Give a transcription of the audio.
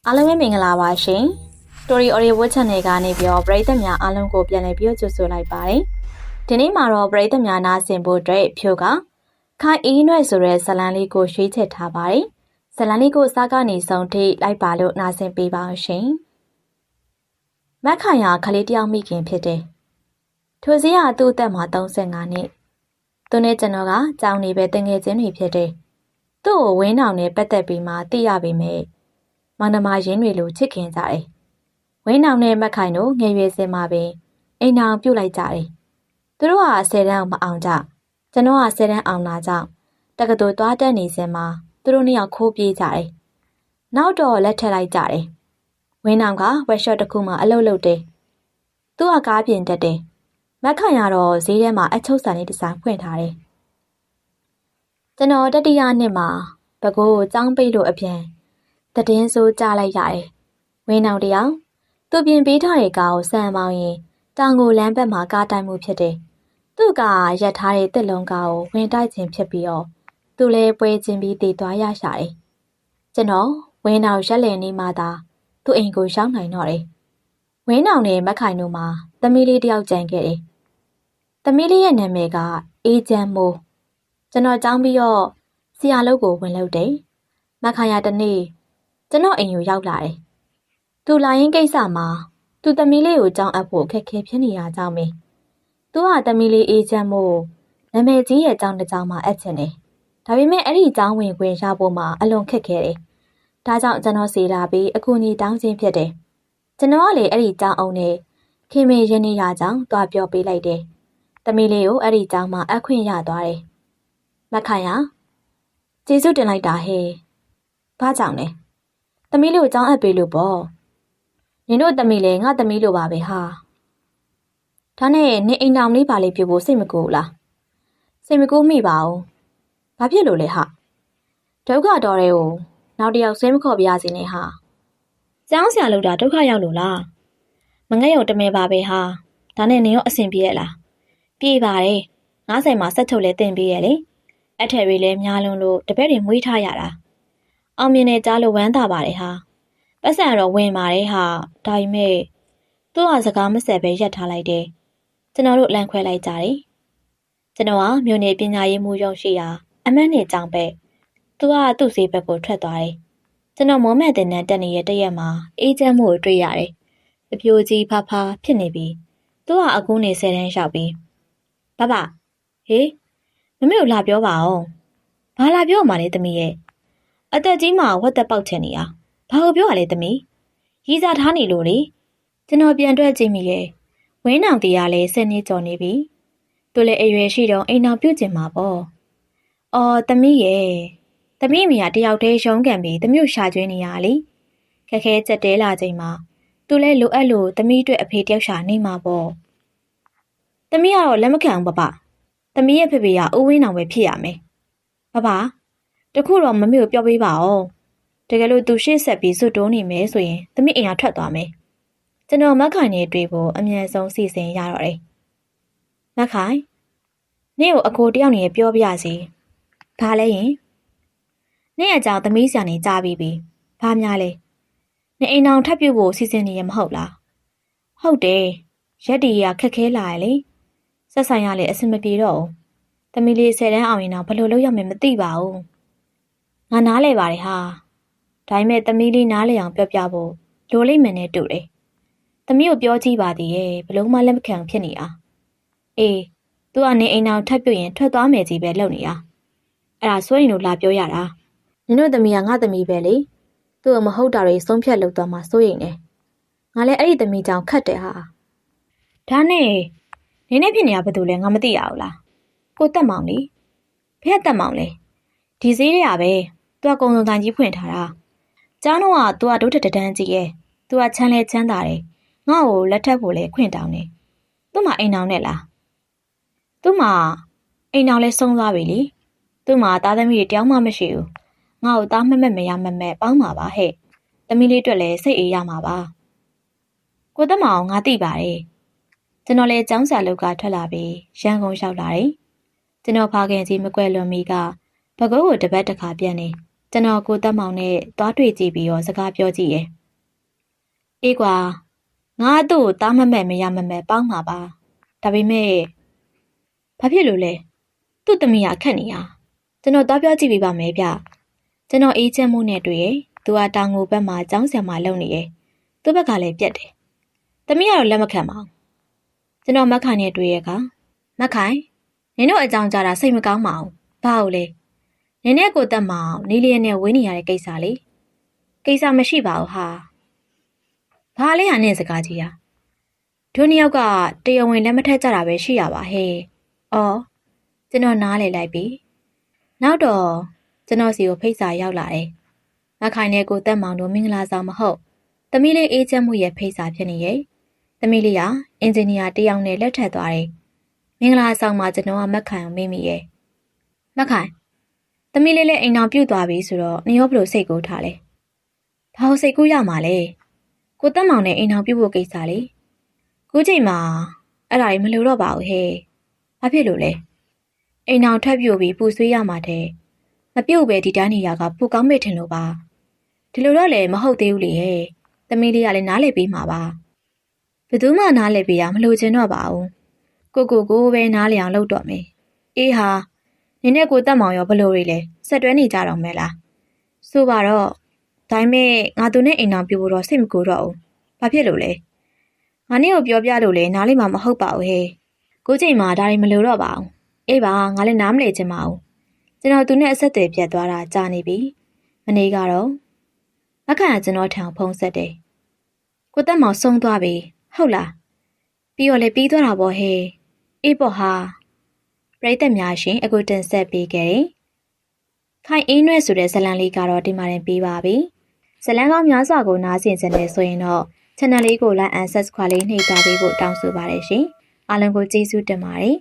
အားလုံးပဲမင်္ဂလာပါရှင်။ Story Audio Watch Channel ကနေပြီးတော့ပရိသတ်များအားလုံးကိုပြန်လည်ပြီးကြိုဆိုလိုက်ပါတယ်။ဒီနေ့မှာတော့ပရိသတ်များနားဆင်ဖို့အတွက်ဖြိုကခိုင်အင်းနွဲ့ဆိုတဲ့ဇာတ်လမ်းလေးကိုရွေးချယ်ထားပါတယ်။ဇာတ်လမ်းလေးကိုစားကနေဆုံးထိလိုက်ပါလို့နားဆင်ပေးပါအောင်ရှင်။မက်ခိုင်ဟာခလေးတယောက်မိခင်ဖြစ်တယ်။ထိုစည်းဟာသူ့အသက်မှာ35နှစ်။သူနဲ့ကျွန်တော်ကကြောင်နေပဲတငယ်ချင်းတွေဖြစ်တယ်။သူ့ကိုဝင်းအောင်နဲ့ပတ်သက်ပြီးမှသိရပေမဲ့မောင်နှမရင်းတွေလိုချစ်ခင်ကြတယ်။ဝင်းအောင်နဲ့မက်ခိုင်တို့ငယ်ရွယ်စဉ်မှာပင်အိမ်အောင်ပြုတ်လိုက်ကြတယ်။သူတို့ဟာ10တန်းမအောင်ကြ။ကျွန်တော်က10တန်းအောင်လာကြောင့်တက္ကသိုလ်သွားတက်နေစဉ်မှာသူတို့နှစ်ယောက်ခိုးပြေးကြတယ်။နောက်တော့လက်ထက်လိုက်ကြတယ်။ဝင်းအောင်ကဝက်ရှော့တစ်ခုမှအလုပ်လုပ်တယ်။သူကကားပြင်တက်တယ်။မက်ခိုင်ကတော့ဈေးထဲမှာအချုပ်ဆံလေးတစ်ဆိုင်ဖွင့်ထားတယ်။ကျွန်တော်တတိယနှစ်မှာဘကိုးကိုចောင်းပိတ်လို့အပြန်တည်င်းဆိုးကြလိုက်ရတယ်။ဝင်းအောင်တယောက်သူပြင်ပေးထားတဲ့ကားကိုဆန်ပေါင်းရင်တောင်ကိုလမ်းဘက်မှာကားတိုက်မှုဖြစ်တယ်။သူ့ကရက်ထားတဲ့တစ်လုံးကားကိုဝင်တိုက်ခြင်းဖြစ်ပြီးတော့သူလည်းပွဲချင်းပြီးတည်သွားရရှာတယ်။ကျွန်တော်ဝင်းအောင်ရက်လည်နေမှသာသူ့အိမ်ကိုရောက်နိုင်တော့တယ်။ဝင်းအောင်နဲ့မက်ခိုင်တို့မှာသမီးလေးတယောက်ကြံခဲ့တယ်။သမီးလေးရဲ့နာမည်ကအေးချမ်းမိုးကျွန်တော်ကြောင်းပြီးတော့ဆရာလုပ်ကိုဝင်လုပ်တယ်။မက်ခိုင်ရတနေ့ကျွန်တော်အိမ်ကိုရောက်လာတယ်။သူလာရင်ကိစ္စမှာသူသမီးလေးကိုကြောင်းအပ်ဖို့ခက်ခဲဖြစ်နေရကြောင်းပဲ။သူကသမီးလေးအေးချမ်းမို့နာမည်ကြီးရဲ့ကြောင်းတစ်ကြောင်းမှအပ်ချင်တယ်။ဒါပေမဲ့အဲ့ဒီကြောင်းဝင်ခွင့်ရဖို့မှအလွန်ခက်ခဲတယ်။ဒါကြောင့်ကျွန်တော်စီလာပြီးအကူအညီတောင်းခြင်းဖြစ်တယ်။ကျွန်တော်ကလည်းအဲ့ဒီကြောင်းအောင်နဲ့ခင်မင်းရင်းနေရကြောင်းတွားပြောပေးလိုက်တယ်။သမီးလေးကိုအဲ့ဒီကြောင်းမှအပ်ခွင့်ရသွားတယ်။မက်ခိုင်ဟာကျေးဇူးတင်လိုက်တာဟဲ့။ဘာကြောင့်လဲ။သမီးလေးကိုကြောင်းအပ်ပေးလို့ပေါ့။နင်တို့သမီးလည်းငါသမီးလိုပါပဲဟာ။ဒါနဲ့နင်အိမ်တော်လေးပါလေးပြဖို့စိတ်မကူလား။စိတ်မကူမိပါဘူး။ဘာဖြစ်လို့လဲဟာ။ဒုက္ခတော်တွေကိုနောက်တစ်ယောက်ဆွဲမခေါ်ပြရစီနဲ့ဟာ။ကျောင်းဆရာလို့တာဒုက္ခရောက်လို့လား။မငဲ့ရုံတမဲပါပဲဟာ။ဒါနဲ့နင်ရောအဆင်ပြေရဲ့လား။ပြေပါတယ်။ငါးဆိုင်မှာဆက်ထုတ်လဲတင်ပေးရဲ့လေ။အထယ်တွေလည်းများလုံးလို့တပည့်တွေမွေးထားရတာ။အောင်မြင်နေကြလို့ဝမ်းသာပါတယ်ဟာပတ်စံတော့ဝင်ပါတယ်ဟာဒါပေမဲ့သူ့ဟာစကားမဆက်ပဲရက်ထားလိုက်တယ်ကျွန်တော်တို့လန့်ခွဲလိုက်ကြတယ်ကျွန်တော်ကမြို့နယ်ပညာရေးမှူးရုံးရှိရာအမတ်နဲ့ကြောင်ပဲသူကသူ့ဈေးဘက်ကိုထွက်သွားတယ်ကျွန်တော်မောမဲ့တဲ့နန်းတက်နေတဲ့တရက်မှာအေးချမ်းမှုကိုတွေ့ရတယ်အပြိုကြီးဖားဖားဖြစ်နေပြီသူကအကူးနေ10တန်းရောက်ပြီဘဘဟေးမမေကိုလာပြောပါအောင်ဘာလာပြောမှလဲသမီးရဲ့အသက်ကြီးမှဝတ်သက်ပေါက်ချင်နေရဘာကိုပြောရလဲသမီးရီးစားထားနေလို့လေကျွန်တော်ပြန်တွက်ကြည့်မိရဲ့ဝင်းအောင်တရားလဲ10နှစ်ကျော်နေပြီသူလည်းအရွယ်ရှိတော့အိမ်အောင်ပြုတ်ကျင်မှာပေါ့အော်သမီးရဲ့သမီးမိကတယောက်တည်းရုံးကန်ပြီးသမီးကိုရှာကျွေးနေရလေခက်ခဲကြက်တဲလာချိန်မှာသူလည်းလိုအပ်လို့သမီးအတွက်အဖေတယောက်ရှာနေမှာပေါ့သမီးကတော့လက်မခံဘူးပပသမီးရဲ့ဖေဖေကဦးဝင်းအောင်ပဲဖြစ်ရမယ်ပပတခုတော့မမေကိုပြောပေးပါဦးတကယ်လို့သူရှေ့ဆက်ပြီးစွတ်တိုးနေမယ်ဆိုရင်သမီးအိမ်ကထွက်သွားမယ်ကျွန်တော်မက်ခိုင်နဲ့တွေ့ဖို့အမြန်ဆုံးစီစဉ်ရတော့တယ်မက်ခိုင်နင့်ကိုအကိုတယောက်နေပြောပြရစီဘာလဲယင်နင့်အကြောင်းသမီးဆရာနေကြားပြီးပြီဘာများလဲနင့်အိမ်အောင်ထပ်ပြုတ်ဖို့စီစဉ်နေရမဟုတ်လားဟုတ်တယ်ရက်တီရခက်ခဲလာရလေဆက်ဆိုင်ရလေအဆင်မပြေတော့ဘူးသမီးလေး10တန်းအောင်ရင်တော့ဘယ်လိုလုပ်ရမယ်မသိပါဘူးငါနားလဲပါတယ်ဟာဒါပေမဲ့သမီးလေးနားလေအောင်ပြောပြဖို့လိုလိမ့်မယ်နဲ့တူတယ်။သမီးကိုပြောကြည့်ပါသေးရဲ့ဘလို့မှလက်မခံဖြစ်နေတာ။အေးသူကနေအိမ်အောင်ထပ်ပြုတ်ရင်ထွက်သွားမယ်ကြီးပဲလုပ်နေတာ။အဲ့ဒါစွဲရင်လို့လာပြောရတာ။နင်တို့သမီးကငါသမီးပဲလေ။သူ့ကိုမဟုတ်တာတွေဆုံးဖြတ်လုပ်သွားမှစိုးရိမ်တယ်။ငါလည်းအဲ့ဒီသမီးကြောင့်ခတ်တယ်ဟာ။ဒါနဲ့နင်းနဲ့ဖြစ်နေတာဘာလို့လဲငါမသိရဘူးလား။ကိုတက်မောင်လေ။ဘယ်ကတက်မောင်လဲ။ဒီဈေးတွေကပဲသူကကုံစုံတန်ကြီးဖွင့်ထားတာ။ကျောင်းတော့ကသူကဒုထက်တန်းကြီးရဲ့။သူကချမ်းလဲချမ်းသာတယ်။ငါ့ကိုလက်ထပ်ဖို့လဲခွင့်တောင်းတယ်။သူ့မှာအိမ်အောင်နဲ့လား။သူ့မှာအိမ်အောင်လဲဆုံးသွားပြီလေ။သူ့မှာသားသမီးတွေတယောက်မှမရှိဘူး။ငါ့ကိုသားမက်မရမက်ပေါင်းမှာပါဟဲ့။သမီးလေးအတွက်လဲစိတ်အေးရမှာပါ။ကိုတက်မအောင်ငါသိပါတယ်။ကျွန်တော်လဲကျောင်းဆရာလောက်ကထွက်လာပြီးရန်ကုန်ရောက်လာတယ်။ကျွန်တော်ဖာခင်ကြီးမကွဲလွန်မီကဘကိုးကိုတပတ်တစ်ခါပြန်နေ ကျွန်တော်ကိုတက်မောင်နဲ့သွားတွေ့ကြည့်ပြီးတော့စကားပြောကြည့်ရဲ့အေးကွာငါသူ့ကိုတားမမဲ့မရမမဲ့ပေါင်းမှာပါဒါပေမဲ့ဘာဖြစ်လို့လဲသူ့သမီးကခက်နေရကျွန်တော်သွားပြောကြည့်ပေးပါမယ်ဗျကျွန်တော်အေးချမ်းမှုနဲ့တွေ့ရဲ့သူကတောင်ငိုဘက်မှာကျောင်းဆရာမလုံနေရဲ့သူ့ဘက်ကလည်းပြက်တယ်သမီးကတော့လက်မခံပါဘူးကျွန်တော်မက်ခိုင်နဲ့တွေ့ရဲ့ကမက်ခိုင်နင်တို့အကြောင်းကြားတာစိတ်မကောင်းပါဘူးဘာလို့လဲနင်နဲ့ကိုတက်မောင်နေလျက်နဲ့ဝင်းနေရတဲ့ကိစ္စလေကိစ္စမရှိပါဘူးဟာဘာလဲဟာနဲ့စကားကြီးอ่ะတို့နှစ်ယောက်ကတရားဝင်လက်မထက်ကြတာပဲရှိရပါဟဲ့အော်ကျွန်တော်နားလေလိုက်ပြီနောက်တော့ကျွန်တော်စီကိုဖိတ်စာရောက်လာတယ်မခိုင်နဲ့ကိုတက်မောင်တို့မင်္ဂလာဆောင်မဟုတ်သမီးလေးအေးချမ်းမှုရဲ့ဖိတ်စာဖြစ်နေရဲ့သမီးလေးကအင်ဂျင်နီယာတယောက်နဲ့လက်ထပ်သွားတယ်မင်္ဂလာဆောင်မှာကျွန်တော်ကမက်ခိုင်ကိုမေးမိရဲ့မက်ခိုင်သမီးလေးလည်းအိမ်အောင်ပြုတ်သွားပြီဆိုတော့နေရောဘလို့စိတ်ကူးထားလဲဘာလို့စိတ်ကူးရမှာလဲကိုတက်မောင်နဲ့အိမ်အောင်ပြုတ်ဖို့ကိစ္စလေခုချိန်မှာအဲ့ဒါကြီးမလိုတော့ပါဘူးဟဲ့ဘာဖြစ်လို့လဲအိမ်အောင်ထပ်ပြုတ်ပြီးပူဆွေးရမှာတဲ့မပြုတ်ပဲဒီတိုင်းနေရကပူကောင်းမေ့ထင်လို့ပါဒီလိုတော့လည်းမဟုတ်သေးဘူးလေဟဲ့သမီးလေးကလည်းနားလည်ပေးမှာပါဘယ်သူမှနားလည်ပေးရမလို့ချင်တော့ပါဘူးကိုပဲနားလည်အောင်လုပ်တော့မယ်အေးဟာနင်နဲ့ကိုတက်မောင်ရောဘလို့တွေလဲဆက်တွဲနေကြတော့မဲလားဆိုပါတော့ဒါပေမဲ့ငါသူနဲ့အိမ်အောင်ပြဖို့တော့စိတ်မကူတော့ဘူးဘာဖြစ်လို့လဲငါနေ့ကိုပြောပြလို့လဲနားလေးမှမဟုတ်ပါဘူးဟဲ့ကိုချိန်မှာဒါတွေမလိုတော့ပါဘူးအေးပါငါလည်းနားမလည်ချင်ပါဘူးကျွန်တော်သူနဲ့အဆက်အသွယ်ပြတ်သွားတာကြာနေပြီမနေ့ကတော့မခန့်ကကျွန်တော်ထံဖုန်းဆက်တယ်ကိုတက်မောင်ဆုံးသွားပြီဟုတ်လားပြီးတော့လည်းပြီးသွားတာပေါ့ဟဲ့အေးပေါ့ဟာပရိသတ်များရှင်အခုတင်ဆက်ပေးခဲ့တယ်ခိုင်အင်းနွဲ့ဆိုတဲ့ဇလံလေးကတော့ဒီမှာတင်ပြီးပါပြီဇလံကောင်းများစွာကိုနားဆင်ကြနေဆိုရင်တော့ channel လေးကို like and subscribe လေးနှိပ်ထားပေးဖို့တောင်းဆိုပါတယ်ရှင်အားလုံးကိုကျေးဇူးတင်ပါတယ်